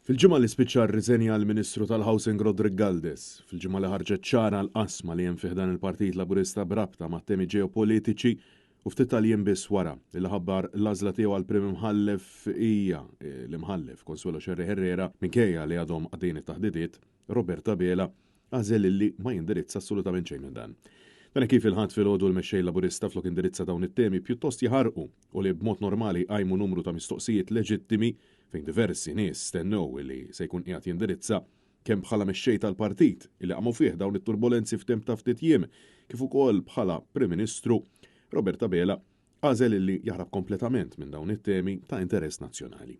Fil-ġimgħa li spiċċa rriżenja l-Ministru tal-Housing Rodrick Galdes, fil-ġimgħa li ħarġet ċara l-qasma li hemm fih dan il-Partit Laburista brabta ma' temi ġeopolitiċi u ftit tal-jiem biss wara li ħabbar l-għażla tiegħu għall-Prim Imħallef hija l-Imħallef Consuelo Xerri Herrera minkejja li għadhom għaddejn it-taħdidiet, Roberta Bela għażel li ma jindirizza assolutament xejn minn dan. Dan kif il-ħadd filgħodu l-mexxej Laburista flok indirizza dawn it-temi pjuttost jaħarqu u li b'mod normali qajmu numru ta' mistoqsijiet leġittimi fejn diversi nies stennew li se jkun qiegħed jindirizza kemm bħala mexxej tal-partit illi qagħmu fih dawn it-turbulenzi f'temp ta' ftit jiem kif ukoll bħala Prim Ministru, Roberta Bela għażel li jaħrab kompletament minn dawn it-temi ta' interess nazzjonali.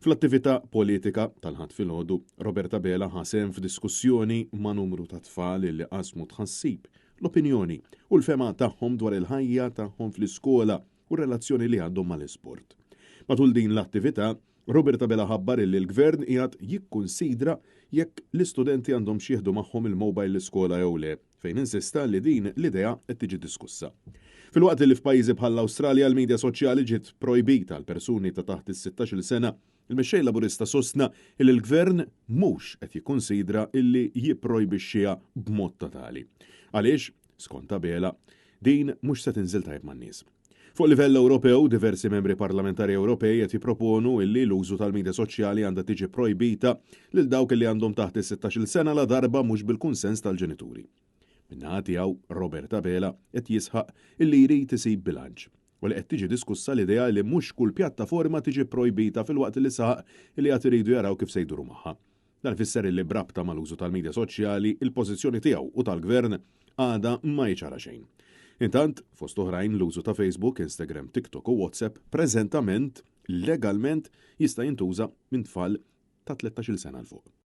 Fl-attività politika tal-ħadd filgħodu, Roberta Bela ħasem f'diskussjoni ma' numru ta' tfal li qasmu tħassib, l-opinjoni u l-fema tagħhom dwar il-ħajja tagħhom fl-iskola u r-relazzjoni li għandhom mal-isport. Matul din l-attività, Roberta Bela ħabbar li l-Gvern qiegħed jikkunsidra jekk l-istudenti għandhom xieħdu magħhom il-mobile l-iskola jew le, fejn insista li din l-idea qed tiġi diskussa. Fil-waqt li f'pajjiżi bħall-Awstralja l-medja soċjali ġiet projbita għal persuni ta' taħt is-16 sena, il-mexxej Laburista sostna li l-Gvern mhux qed jikkunsidra illi jipprojbixxiha b'mod totali. Għaliex, skont Bela, din mhux se tinżil tajb man-nies. Fuq livell Ewropew, diversi membri parlamentari Ewropej qed jipproponu illi l-użu tal-medja soċjali għandha tiġi projbita lil dawk li għandhom taħt is-16 sena la darba mhux bil-kunsens tal-ġenituri. Min-naħa tiegħu Roberta Bela qed jisħaq illi jrid isib bilanċ u li qed tiġi diskussa l-idea li mhux kull pjattaforma tiġi projbita fil-waqt li saq illi qed iridu jaraw kif se jduru magħha. Dan ifisser li brabta mal-użu tal-medja soċjali il-pożizzjoni tiegħu u tal-Gvern għada ma jiċara xejn. Intant, fost oħrajn l-użu ta' Facebook, Instagram, TikTok u WhatsApp preżentament legalment jista' jintuża minn tfal ta' 13 sena l fuq.